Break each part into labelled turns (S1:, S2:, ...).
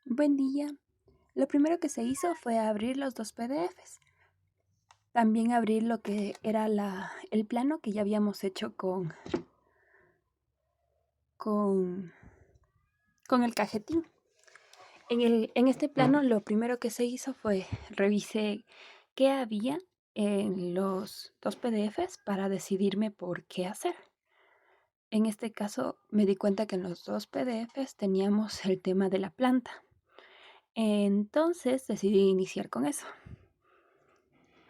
S1: Buen día. Lo primero que se hizo fue abrir los dos PDFs. También abrir lo que era el plano que ya habíamos hecho con, con el cajetín. En este plano lo primero que se hizo fue revisé qué había en los dos PDFs para decidirme por qué hacer. En este caso me di cuenta que en los dos PDFs teníamos el tema de la planta. Entonces decidí iniciar con eso,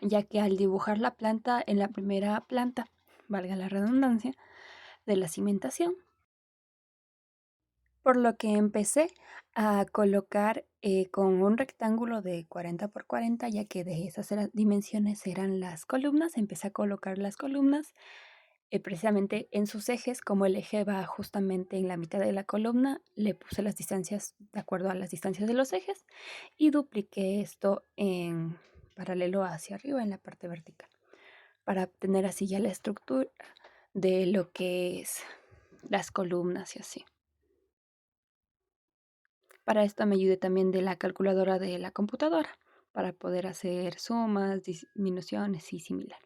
S1: ya que al dibujar la planta en la primera planta, valga la redundancia, de la cimentación, por lo que empecé a colocar con un rectángulo de 40 por 40, ya que de esas dimensiones eran las columnas, empecé a colocar las columnas precisamente en sus ejes. Como el eje va justamente en la mitad de la columna, le puse las distancias de acuerdo a las distancias de los ejes y dupliqué esto en paralelo hacia arriba en la parte vertical, para obtener así ya la estructura de lo que es las columnas y así. Para esto me ayudé también de la calculadora de la computadora para poder hacer sumas, disminuciones y similar.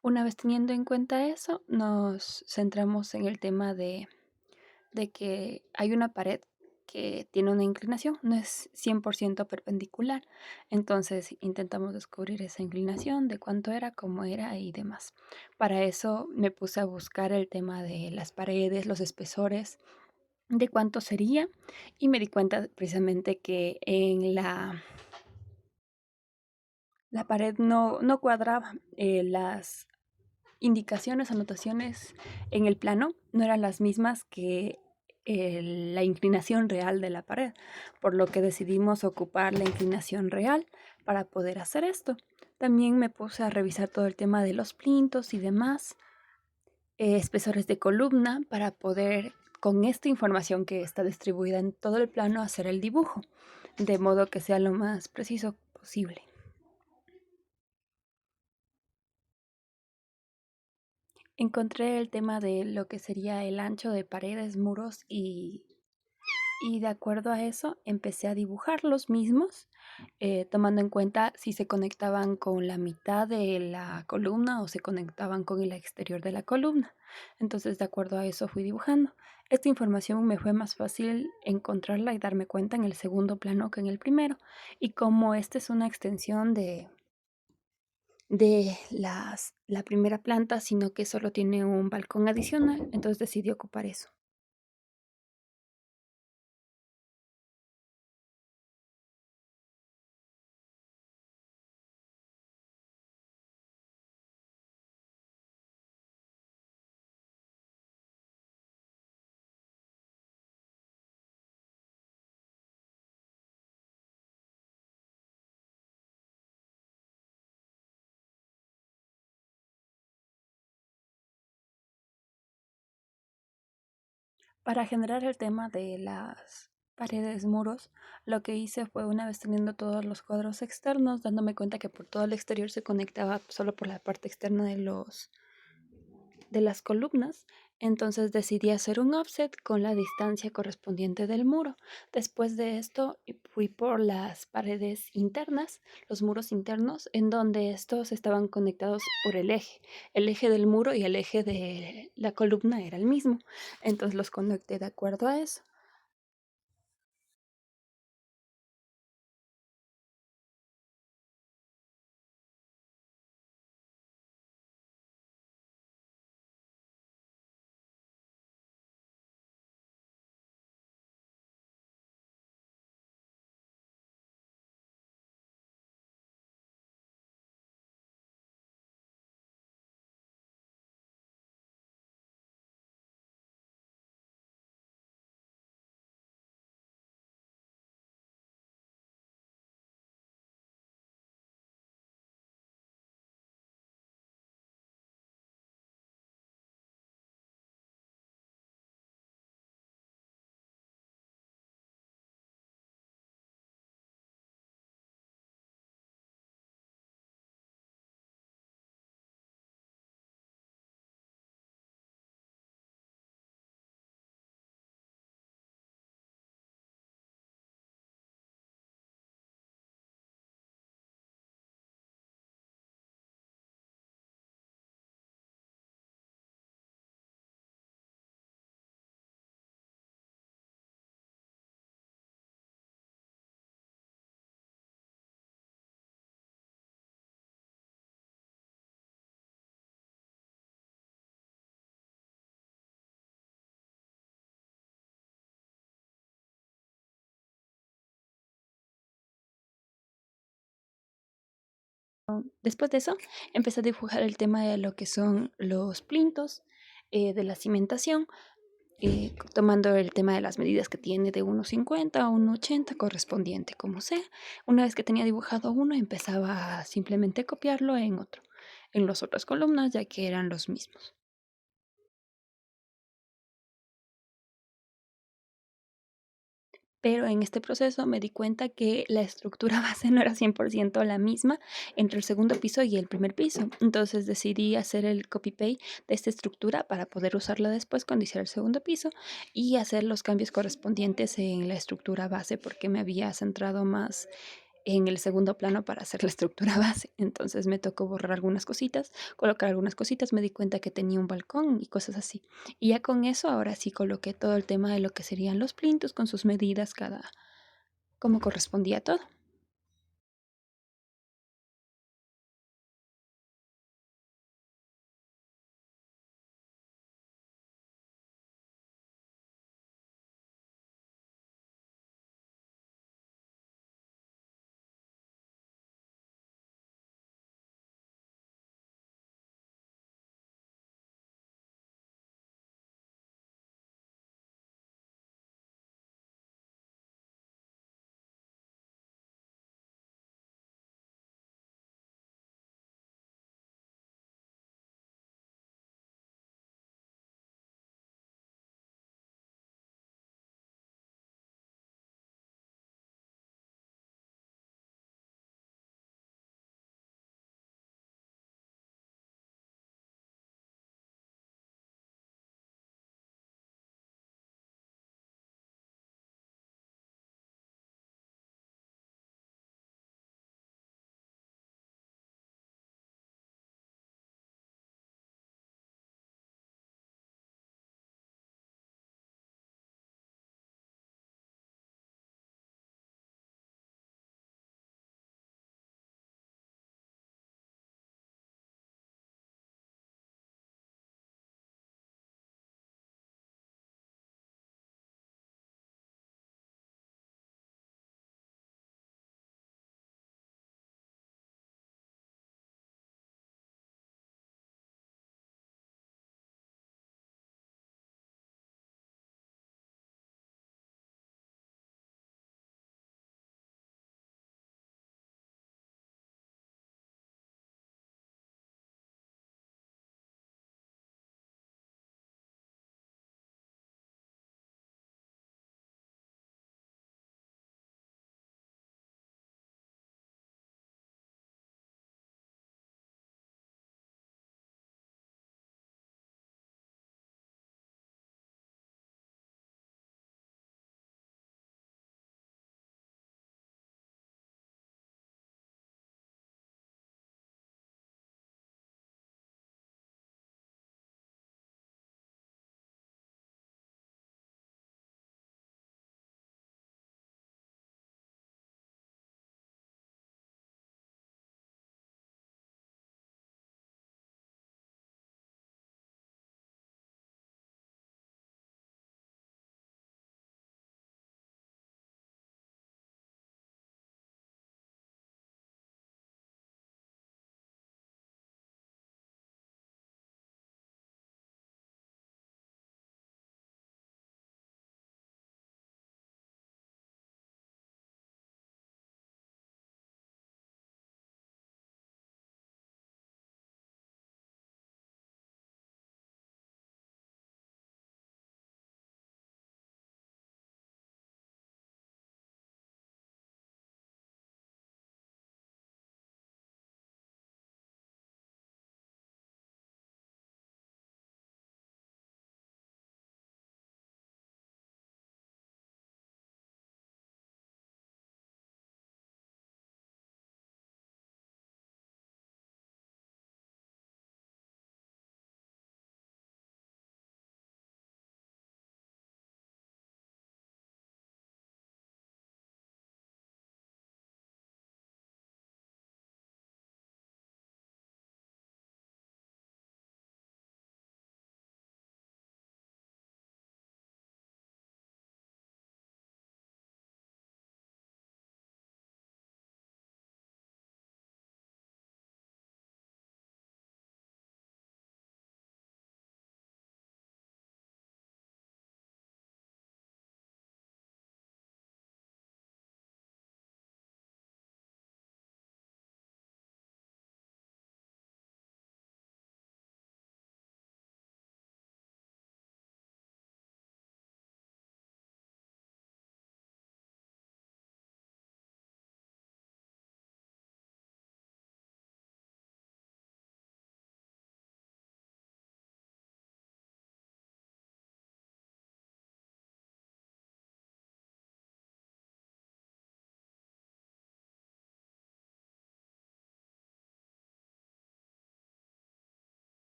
S1: Una vez teniendo en cuenta eso, nos centramos en el tema de que hay una pared que tiene una inclinación, no es 100% perpendicular. Entonces intentamos descubrir esa inclinación, de cuánto era, cómo era y demás. Para eso me puse a buscar el tema de las paredes, los espesores, de cuánto sería, y me di cuenta precisamente que en la pared no cuadraba. Las indicaciones, anotaciones en el plano no eran las mismas que la inclinación real de la pared, por lo que decidimos ocupar la inclinación real para poder hacer esto. También me puse a revisar todo el tema de los plintos y demás, espesores de columna, para poder, con esta información que está distribuida en todo el plano, hacer el dibujo, de modo que sea lo más preciso posible. Encontré el tema de lo que sería el ancho de paredes, muros y de acuerdo a eso empecé a dibujar los mismos, tomando en cuenta si se conectaban con la mitad de la columna o se conectaban con el exterior de la columna. Entonces, de acuerdo a eso fui dibujando. Esta información me fue más fácil encontrarla y darme cuenta en el segundo plano que en el primero. Y como esta es una extensión de la primera planta, sino que solo tiene un balcón adicional, entonces decidí ocupar eso. Para generar el tema de las paredes, muros, lo que hice fue, una vez teniendo todos los cuadros externos, dándome cuenta que por todo el exterior se conectaba solo por la parte externa de las columnas, entonces decidí hacer un offset con la distancia correspondiente del muro. Después de esto fui por las paredes internas, los muros internos, en donde estos estaban conectados por el eje. El eje del muro y el eje de la columna era el mismo, entonces los conecté de acuerdo a eso. después de eso, empecé a dibujar el tema de lo que son los plintos de la cimentación, tomando el tema de las medidas que tiene de 1,50 a 1,80 correspondiente, como sea. Una vez que tenía dibujado uno, empezaba a simplemente copiarlo en otro, en las otras columnas, ya que eran los mismos. Pero en este proceso me di cuenta que la estructura base no era 100% la misma entre el segundo piso y el primer piso. Entonces decidí hacer el copy-paste de esta estructura para poder usarla después cuando hiciera el segundo piso y hacer los cambios correspondientes en la estructura base porque me había centrado más en el segundo plano para hacer la estructura base. Entonces me tocó borrar algunas cositas, colocar algunas cositas, me di cuenta que tenía un balcón y cosas así. Y ya con eso, ahora sí coloqué todo el tema de lo que serían los plintos con sus medidas cada, como correspondía todo.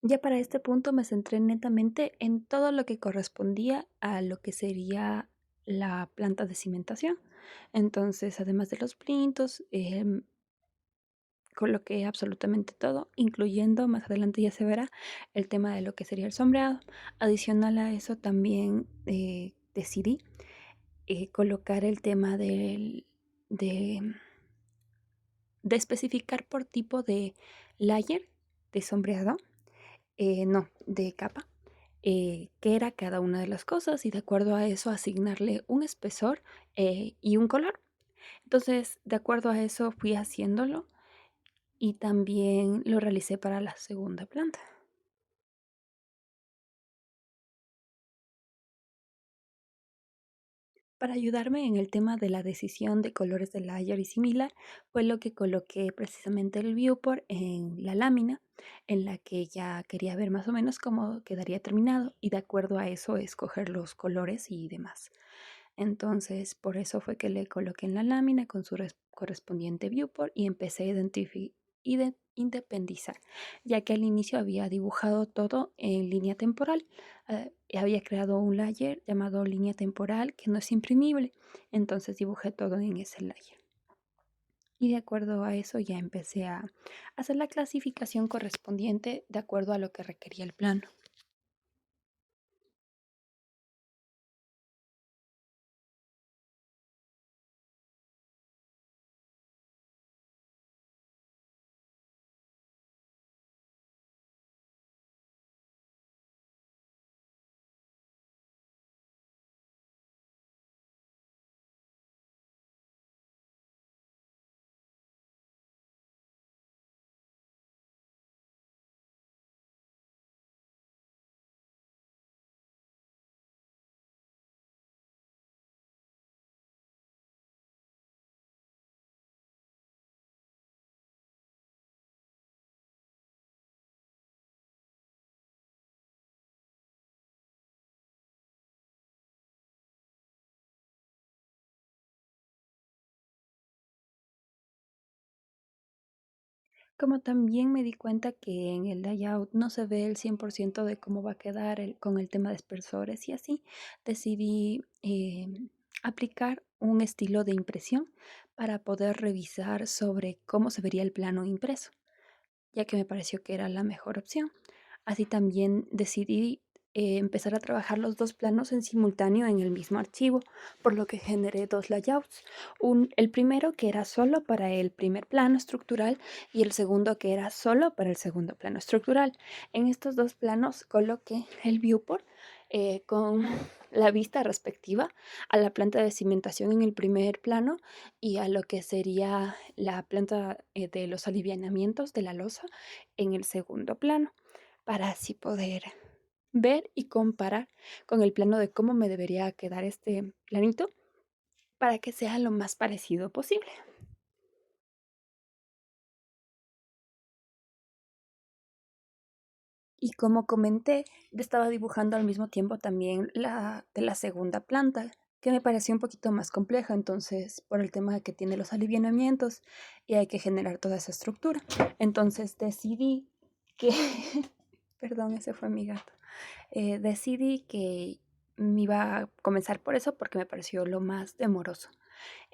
S1: Ya para este punto me centré netamente en todo lo que correspondía a lo que sería la planta de cimentación. Entonces, además de los plintos, coloqué absolutamente todo, incluyendo, más adelante ya se verá, el tema de lo que sería el sombreado. Adicional a eso también decidí colocar el tema de, de especificar por tipo de layer de sombreado, no, de capa, qué era cada una de las cosas y de acuerdo a eso asignarle un espesor y un color. Entonces, de acuerdo a eso fui haciéndolo y también lo realicé para la segunda planta. Para ayudarme en el tema de la decisión de colores de layer y similar, fue lo que coloqué precisamente el viewport en la lámina, en la que ya quería ver más o menos cómo quedaría terminado y de acuerdo a eso escoger los colores y demás. Entonces, por eso fue que le coloqué en la lámina con su correspondiente viewport y empecé a independizar, ya que al inicio había dibujado todo en línea temporal. Había creado un layer llamado línea temporal que no es imprimible, entonces dibujé todo en ese layer. Y de acuerdo a eso ya empecé a hacer la clasificación correspondiente de acuerdo a lo que requería el plano. Como también me di cuenta que en el layout no se ve el 100% de cómo va a quedar con el tema de espesores y así, decidí aplicar un estilo de impresión para poder revisar sobre cómo se vería el plano impreso, ya que me pareció que era la mejor opción. Así también decidí empezar a trabajar los dos planos en simultáneo en el mismo archivo, por lo que generé dos layouts. El primero que era solo para el primer plano estructural y el segundo que era solo para el segundo plano estructural. En estos dos planos coloqué el viewport con la vista respectiva a la planta de cimentación en el primer plano y a lo que sería la planta de los alivianamientos de la losa en el segundo plano, para así poder ver y comparar con el plano de cómo me debería quedar este planito para que sea lo más parecido posible. Y como comenté, estaba dibujando al mismo tiempo también la de la segunda planta, que me pareció un poquito más compleja, entonces por el tema de que tiene los alivianamientos y hay que generar toda esa estructura. Entonces decidí que, perdón, ese fue mi gato. Decidí que me iba a comenzar por eso porque me pareció lo más demoroso.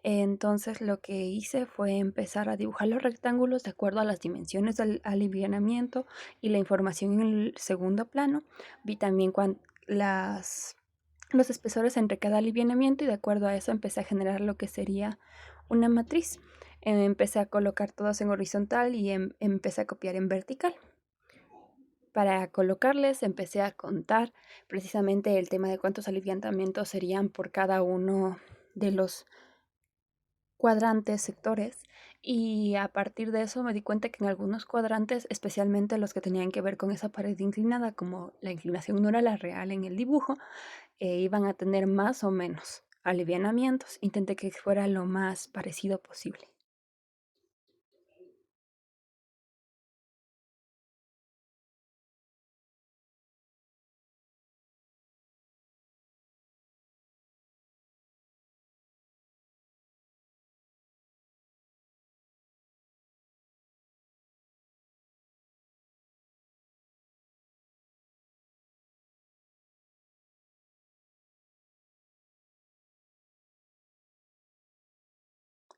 S1: Entonces lo que hice fue empezar a dibujar los rectángulos de acuerdo a las dimensiones del alivianamiento y la información en el segundo plano. Vi también los espesores entre cada alivianamiento y de acuerdo a eso empecé a generar lo que sería una matriz. Empecé a colocar todos en horizontal y empecé a copiar en vertical. Para colocarles empecé a contar precisamente el tema de cuántos alivianamientos serían por cada uno de los cuadrantes, sectores, y a partir de eso me di cuenta que en algunos cuadrantes, especialmente los que tenían que ver con esa pared inclinada, como la inclinación no era la real en el dibujo, iban a tener más o menos alivianamientos. Intenté que fuera lo más parecido posible.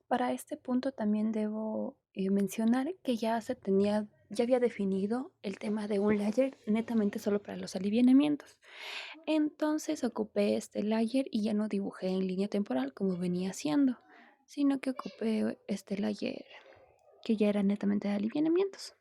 S1: Para este punto también debo mencionar que ya había definido el tema de un layer netamente solo para los alivianamientos. Entonces ocupé este layer y ya no dibujé en línea temporal como venía haciendo, sino que ocupé este layer que ya era netamente de alivianamientos.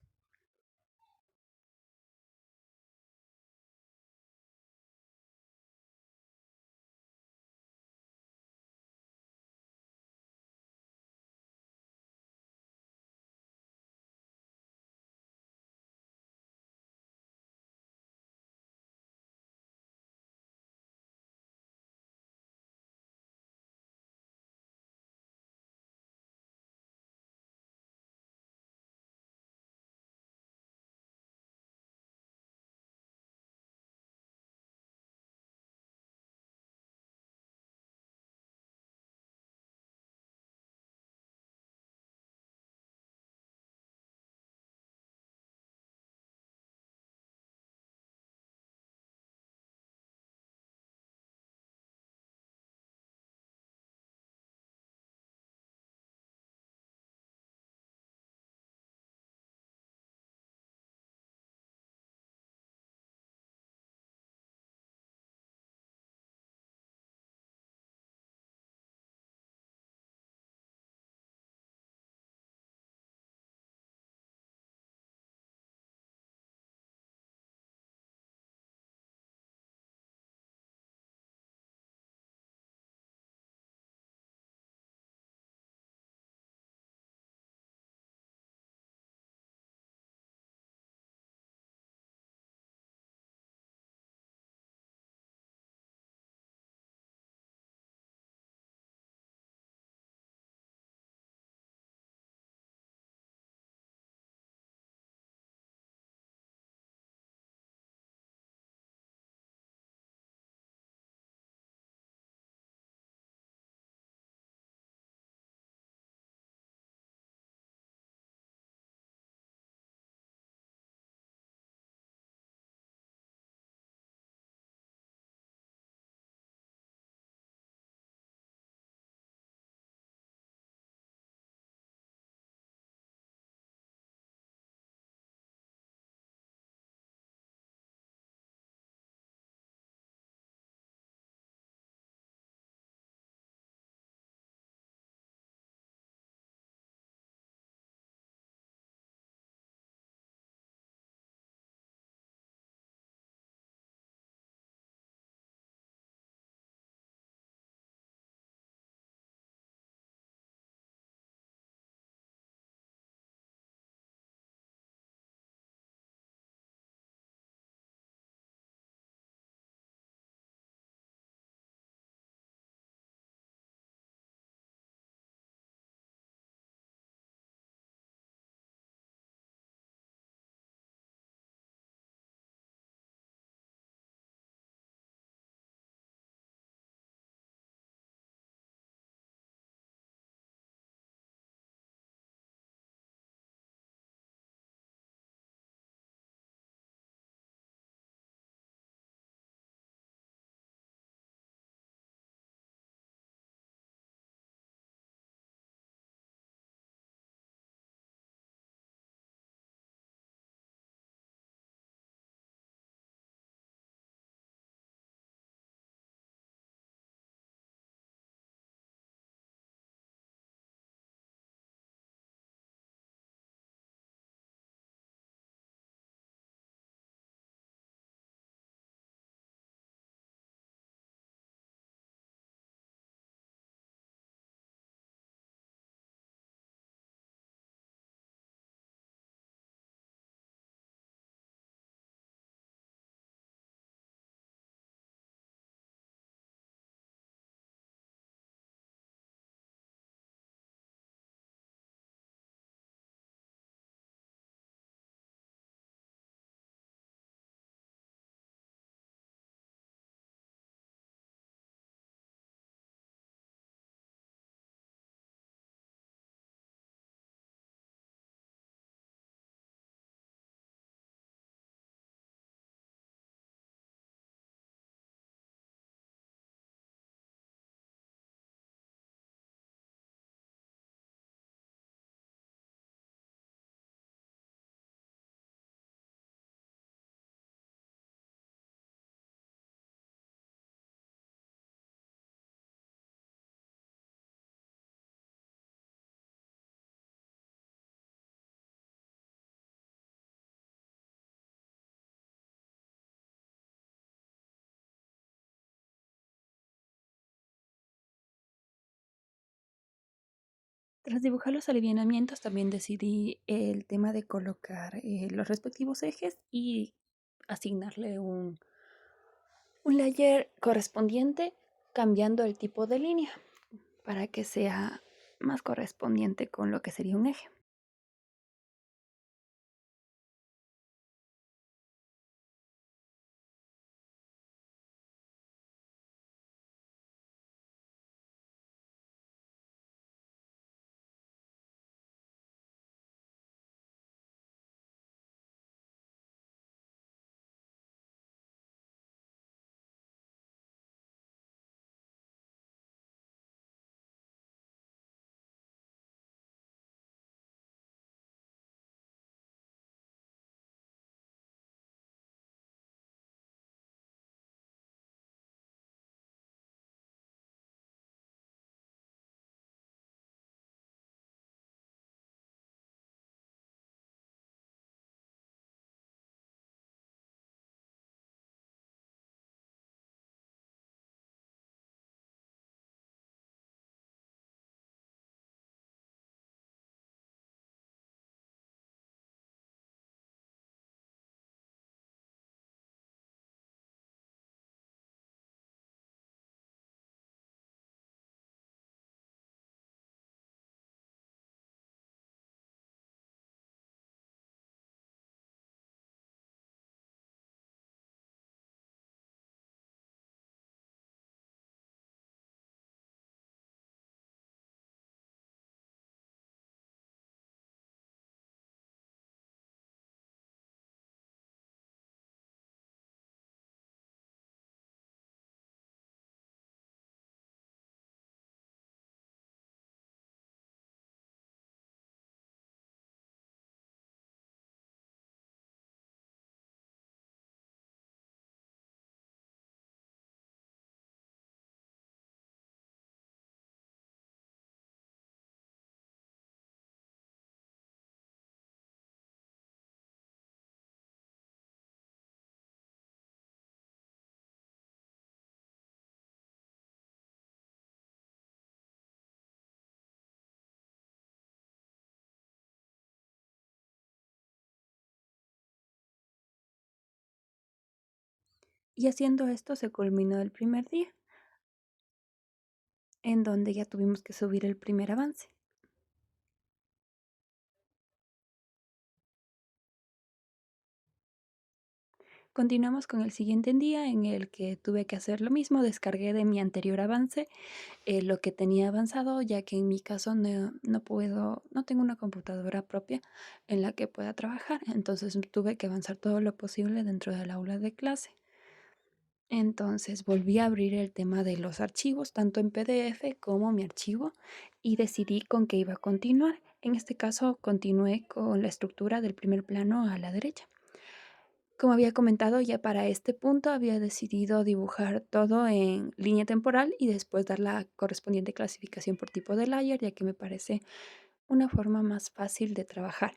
S1: Tras dibujar los alineamientos, también decidí el tema de colocar los respectivos ejes y asignarle un layer correspondiente, cambiando el tipo de línea para que sea más correspondiente con lo que sería un eje. Y haciendo esto se culminó el primer día, en donde ya tuvimos que subir el primer avance. Continuamos con el siguiente día en el que tuve que hacer lo mismo, descargué de mi anterior avance lo que tenía avanzado, ya que en mi caso no tengo una computadora propia en la que pueda trabajar, entonces tuve que avanzar todo lo posible dentro del aula de clase. Entonces volví a abrir el tema de los archivos, tanto en PDF como mi archivo, y decidí con qué iba a continuar. En este caso, continué con la estructura del primer plano a la derecha. Como había comentado, ya para este punto había decidido dibujar todo en línea temporal y después dar la correspondiente clasificación por tipo de layer, ya que me parece una forma más fácil de trabajar.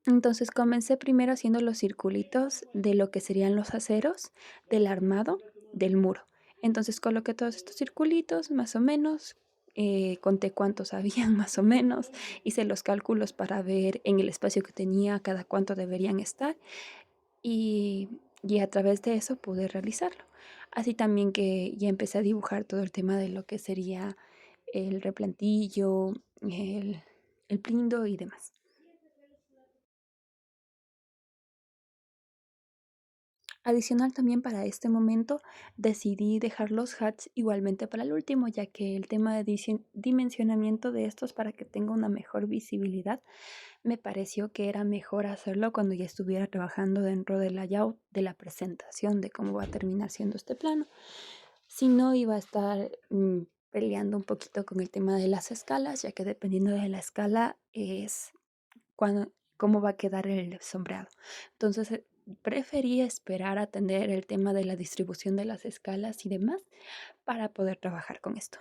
S1: Entonces comencé primero haciendo los circulitos de lo que serían los aceros del armado del muro. Entonces coloqué todos estos circulitos más o menos, conté cuántos habían más o menos, hice los cálculos para ver en el espacio que tenía cada cuánto deberían estar y, y a través de eso pude realizarlo. Así también que ya empecé a dibujar todo el tema de lo que sería el replantillo, el, el plindo y demás. Adicional también para este momento decidí dejar los hats igualmente para el último, ya que el tema de dimensionamiento de estos para que tenga una mejor visibilidad me pareció que era mejor hacerlo cuando ya estuviera trabajando dentro del layout de la presentación de cómo va a terminar siendo este plano. Si no, iba a estar peleando un poquito con el tema de las escalas, ya que dependiendo de la escala es cómo va a quedar el sombreado. Entonces, preferí esperar a tener el tema de la distribución de las escalas y demás para poder trabajar con esto.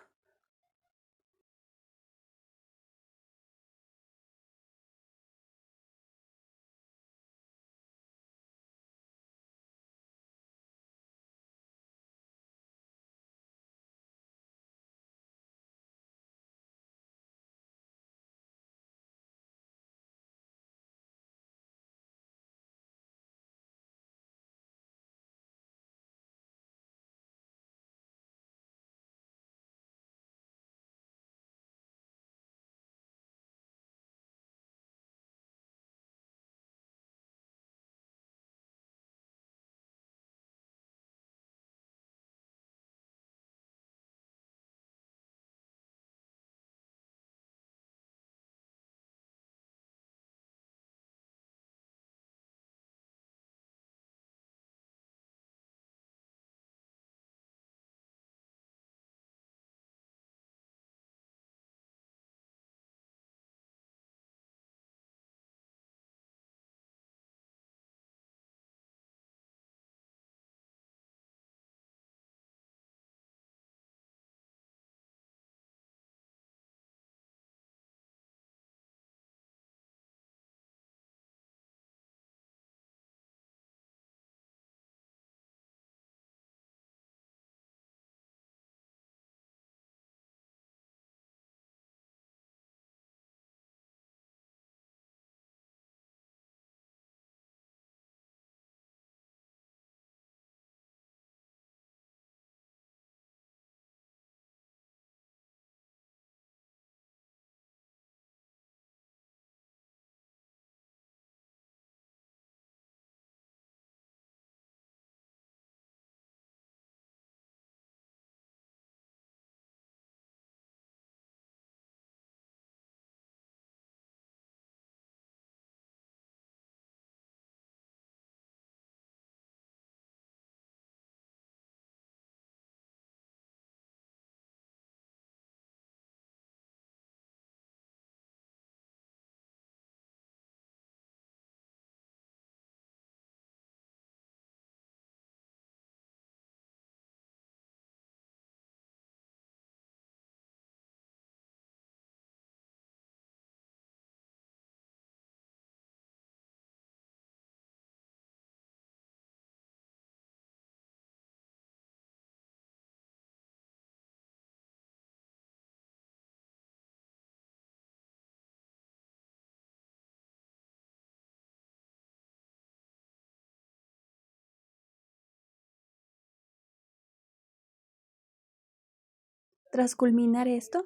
S1: Tras culminar esto,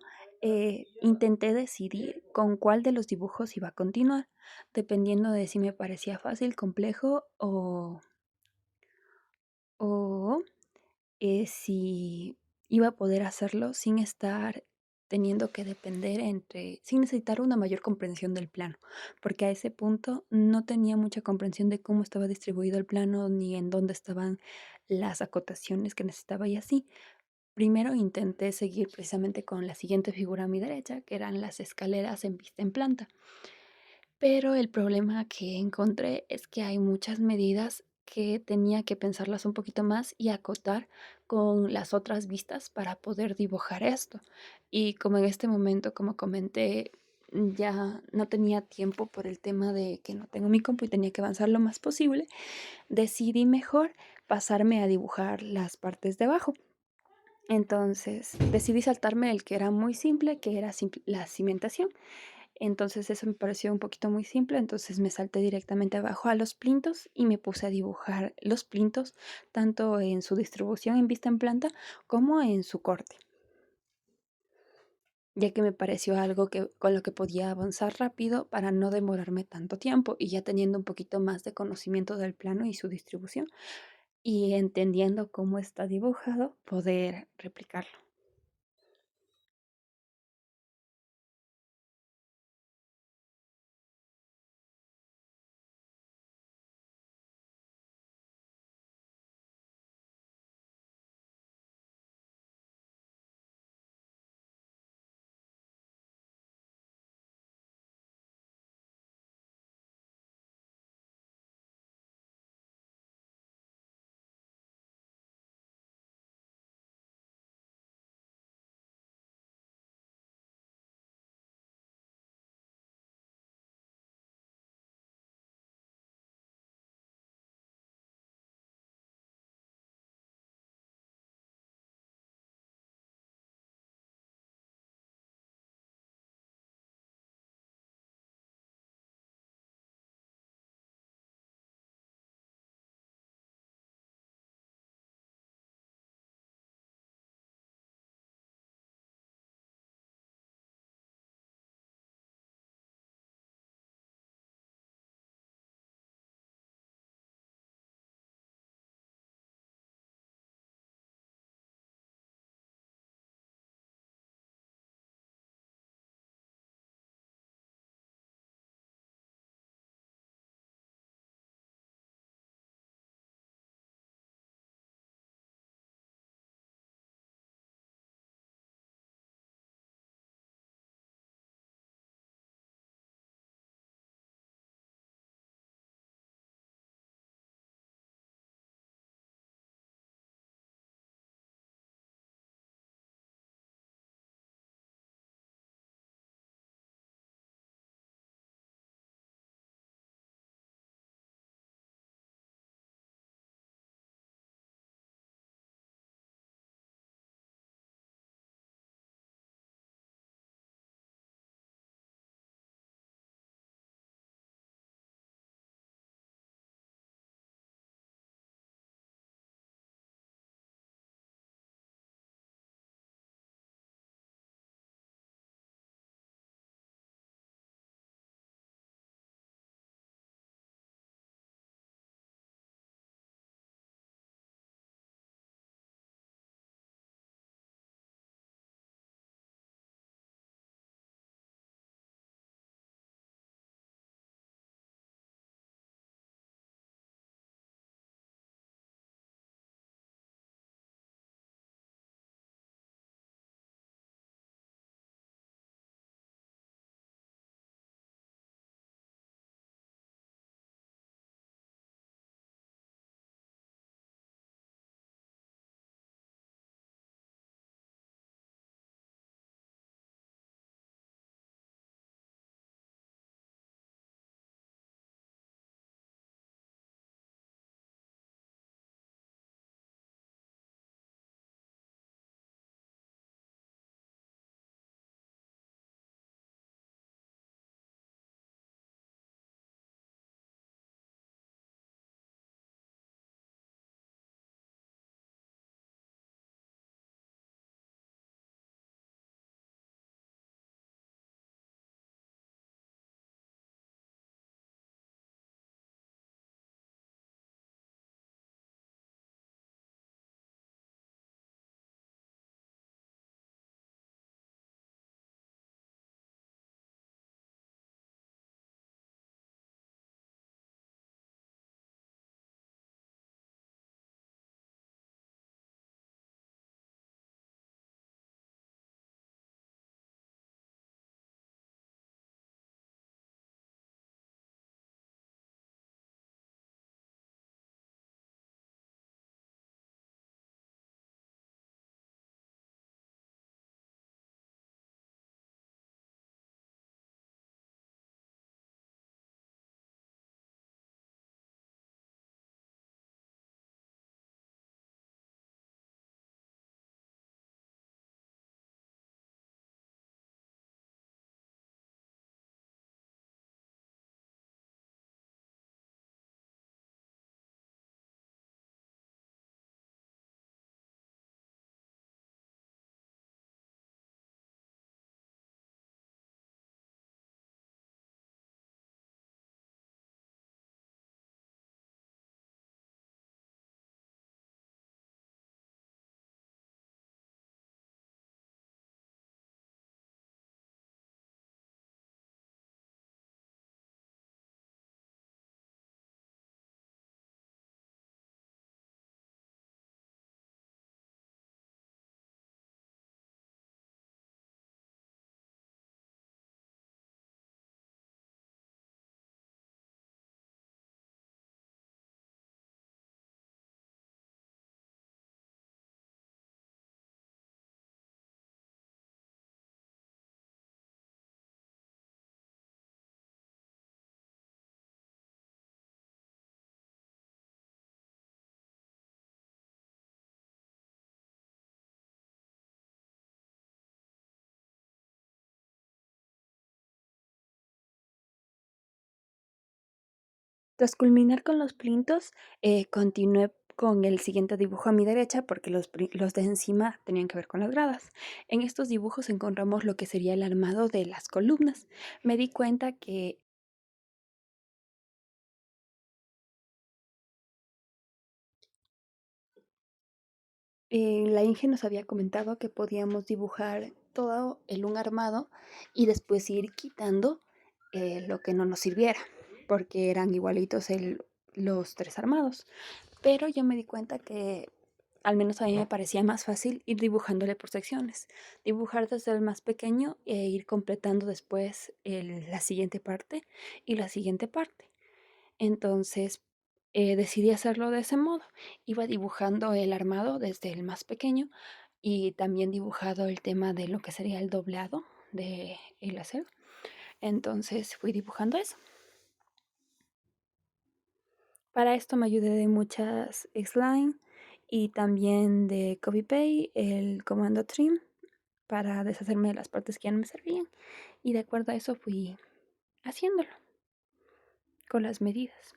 S1: intenté decidir con cuál de los dibujos iba a continuar, dependiendo de si me parecía fácil, complejo o si iba a poder hacerlo sin estar teniendo que depender sin necesitar una mayor comprensión del plano, porque a ese punto no tenía mucha comprensión de cómo estaba distribuido el plano ni en dónde estaban las acotaciones que necesitaba y así. Primero intenté seguir precisamente con la siguiente figura a mi derecha, que eran las escaleras en vista en planta. Pero el problema que encontré es que hay muchas medidas que tenía que pensarlas un poquito más y acotar con las otras vistas para poder dibujar esto. Y como en este momento, como comenté, ya no tenía tiempo por el tema de que no tengo mi compu y tenía que avanzar lo más posible, decidí mejor pasarme a dibujar las partes de abajo. Entonces decidí saltarme el que era muy simple, que era la cimentación. Entonces eso me pareció un poquito muy simple, entonces me salté directamente abajo a los plintos y me puse a dibujar los plintos tanto en su distribución en vista en planta como en su corte, ya que me pareció algo con lo que podía avanzar rápido para no demorarme tanto tiempo y ya teniendo un poquito más de conocimiento del plano y su distribución y entendiendo cómo está dibujado, poder replicarlo. Tras culminar con los plintos, continué con el siguiente dibujo a mi derecha porque los de encima tenían que ver con las gradas. En estos dibujos encontramos lo que sería el armado de las columnas. Me di cuenta que la Inge nos había comentado que podíamos dibujar todo el un armado y después ir quitando lo que no nos sirviera, porque eran igualitos los tres armados. Pero yo me di cuenta que al menos a mí me parecía más fácil ir dibujándole por secciones, dibujar desde el más pequeño e ir completando después la siguiente parte y la siguiente parte. Entonces decidí hacerlo de ese modo. Iba dibujando el armado desde el más pequeño y también dibujado el tema de lo que sería el doblado de el acero. Entonces fui dibujando eso. Para esto me ayudé de muchas Xline y también de CopyPay, el comando trim para deshacerme de las partes que ya no me servían. Y de acuerdo a eso fui haciéndolo con las medidas.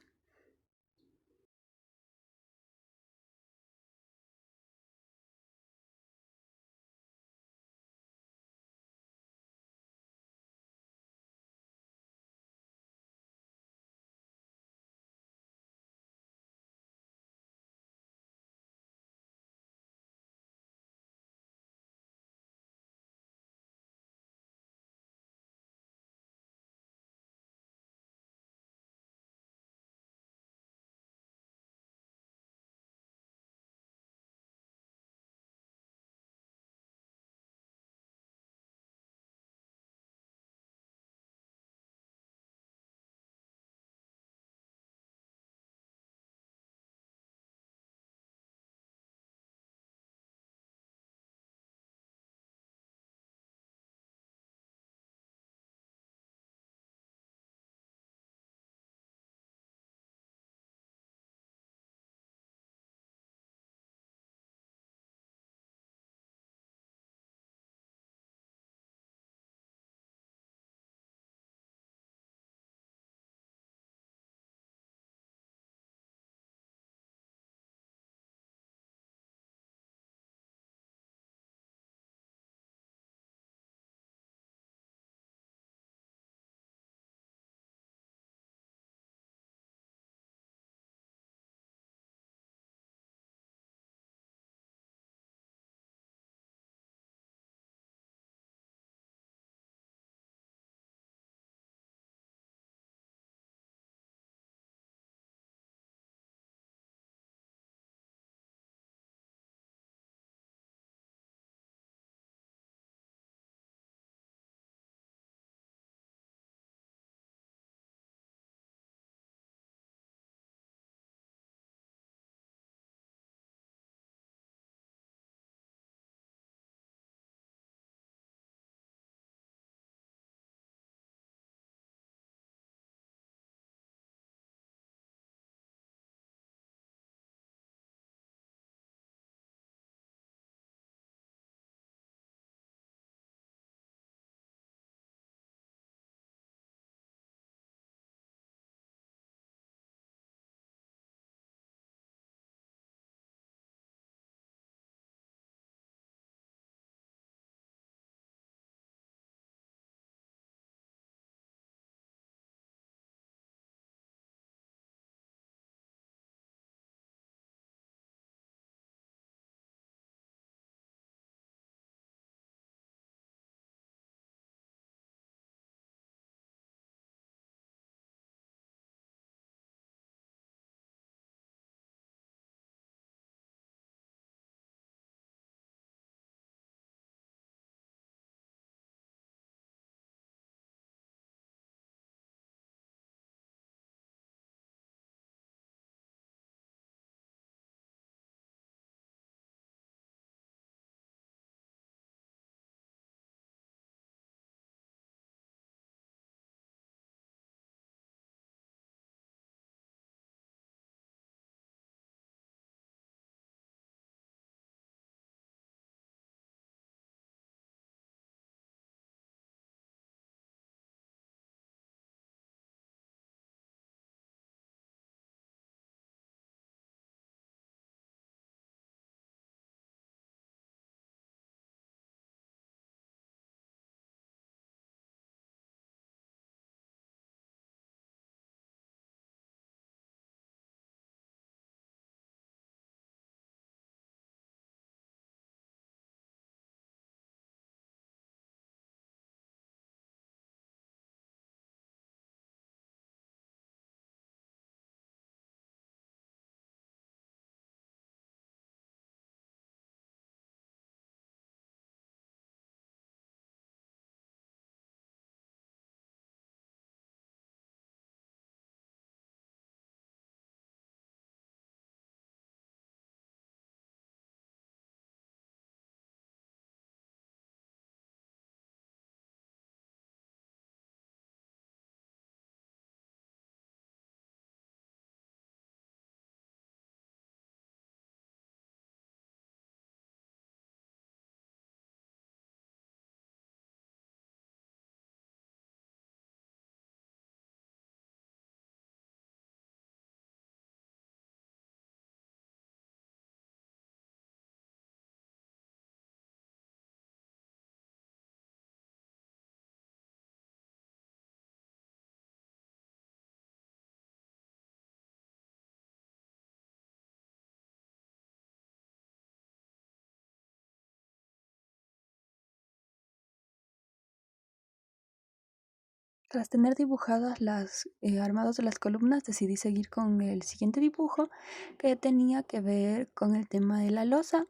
S1: Tras tener dibujadas las armados de las columnas, decidí seguir con el siguiente dibujo que tenía que ver con el tema de la losa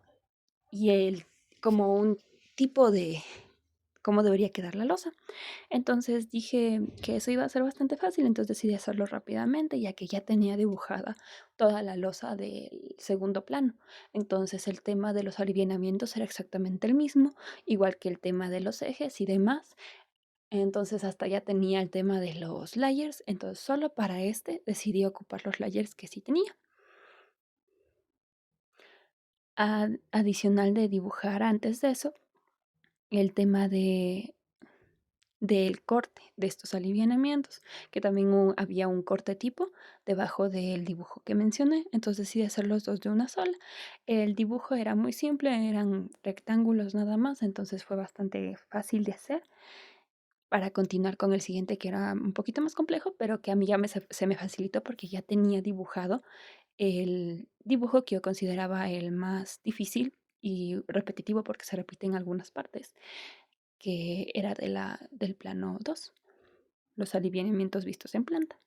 S1: y el como un tipo de cómo debería quedar la losa. Entonces dije que eso iba a ser bastante fácil, entonces decidí hacerlo rápidamente, ya que ya tenía dibujada toda la losa del segundo plano. Entonces el tema de los alineamientos era exactamente el mismo, igual que el tema de los ejes y demás. Entonces hasta ya tenía el tema de los layers, entonces solo para este decidí ocupar los layers que sí tenía. Adicional de dibujar antes de eso, el tema del corte de estos alineamientos, que también había un corte tipo debajo del dibujo que mencioné, entonces decidí hacer los dos de una sola. El dibujo era muy simple, eran rectángulos nada más, entonces fue bastante fácil de hacer para continuar con el siguiente que era un poquito más complejo, pero que a mí ya se me facilitó porque ya tenía dibujado el dibujo que yo consideraba el más difícil y repetitivo porque se repite en algunas partes, que era del plano 2, los alineamientos vistos en planta.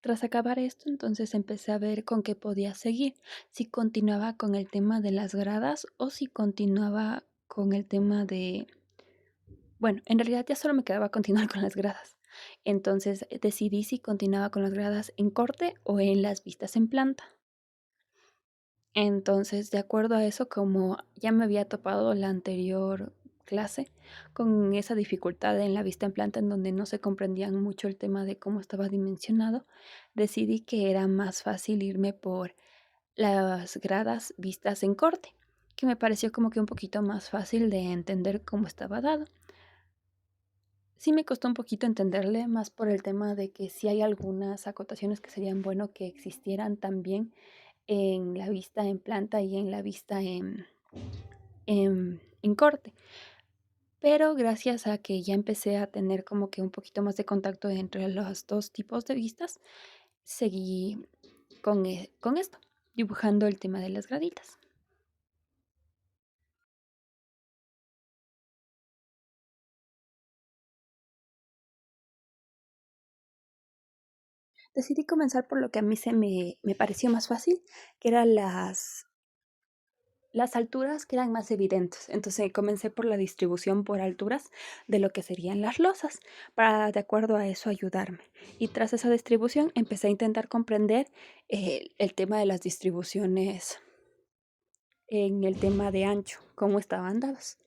S1: Tras acabar esto, entonces empecé a ver con qué podía seguir, si continuaba con el tema de las gradas o si continuaba con el tema de, bueno, en realidad ya solo me quedaba continuar con las gradas. Entonces decidí si continuaba con las gradas en corte o en las vistas en planta. Entonces, de acuerdo a eso, como ya me había topado la anterior clase con esa dificultad en la vista en planta en donde no se comprendían mucho el tema de cómo estaba dimensionado, decidí que era más fácil irme por las gradas vistas en corte, que me pareció como que un poquito más fácil de entender cómo estaba dado. Sí me costó un poquito entenderle más por el tema de que sí hay algunas acotaciones que serían bueno que existieran también en la vista en planta y en la vista en corte. Pero gracias a que ya empecé a tener como que un poquito más de contacto entre los dos tipos de vistas, seguí con esto, dibujando el tema de las graditas. Decidí comenzar por lo que a mí me pareció más fácil, que eran las alturas que eran más evidentes. Entonces comencé por la distribución por alturas de lo que serían las losas, para de acuerdo a eso ayudarme. Y tras esa distribución empecé a intentar comprender el tema de las distribuciones en el tema de ancho, cómo estaban dadas.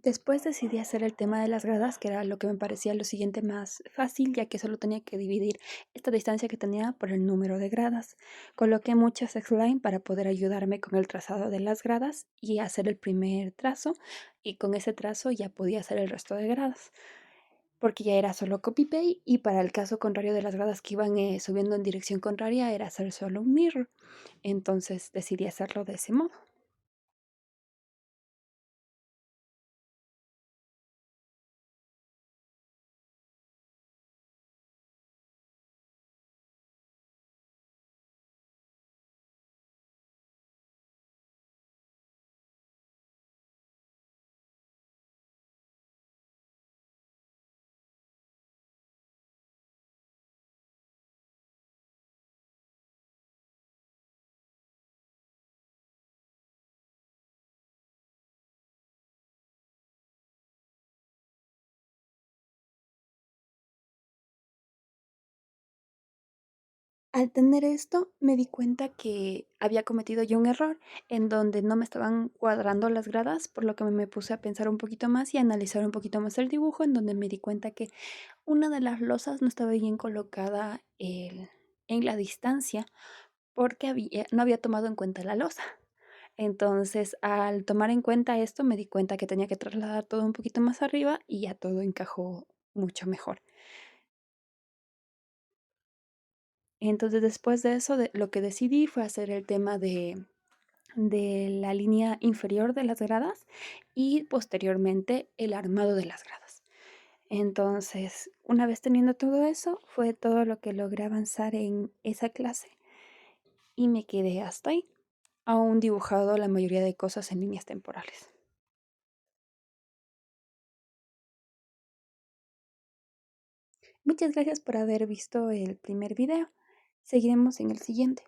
S1: Después decidí hacer el tema de las gradas, que era lo que me parecía lo siguiente más fácil, ya que solo tenía que dividir esta distancia que tenía por el número de gradas. Coloqué muchas X-Line para poder ayudarme con el trazado de las gradas y hacer el primer trazo, y con ese trazo ya podía hacer el resto de gradas, porque ya era solo copy-paste, y para el caso contrario de las gradas que iban subiendo en dirección contraria era hacer solo un mirror. Entonces decidí hacerlo de ese modo. Al tener esto, me di cuenta que había cometido yo un error en donde no me estaban cuadrando las gradas, por lo que me puse a pensar un poquito más y a analizar un poquito más el dibujo, en donde me di cuenta que una de las losas no estaba bien colocada en la distancia porque no había tomado en cuenta la losa. Entonces, al tomar en cuenta esto, me di cuenta que tenía que trasladar todo un poquito más arriba y ya todo encajó mucho mejor. Entonces, después de eso, lo que decidí fue hacer el tema de la línea inferior de las gradas y posteriormente el armado de las gradas. Entonces, una vez teniendo todo eso, fue todo lo que logré avanzar en esa clase y me quedé hasta ahí, aún dibujado la mayoría de cosas en líneas temporales. Muchas gracias por haber visto el primer video. Seguiremos en el siguiente.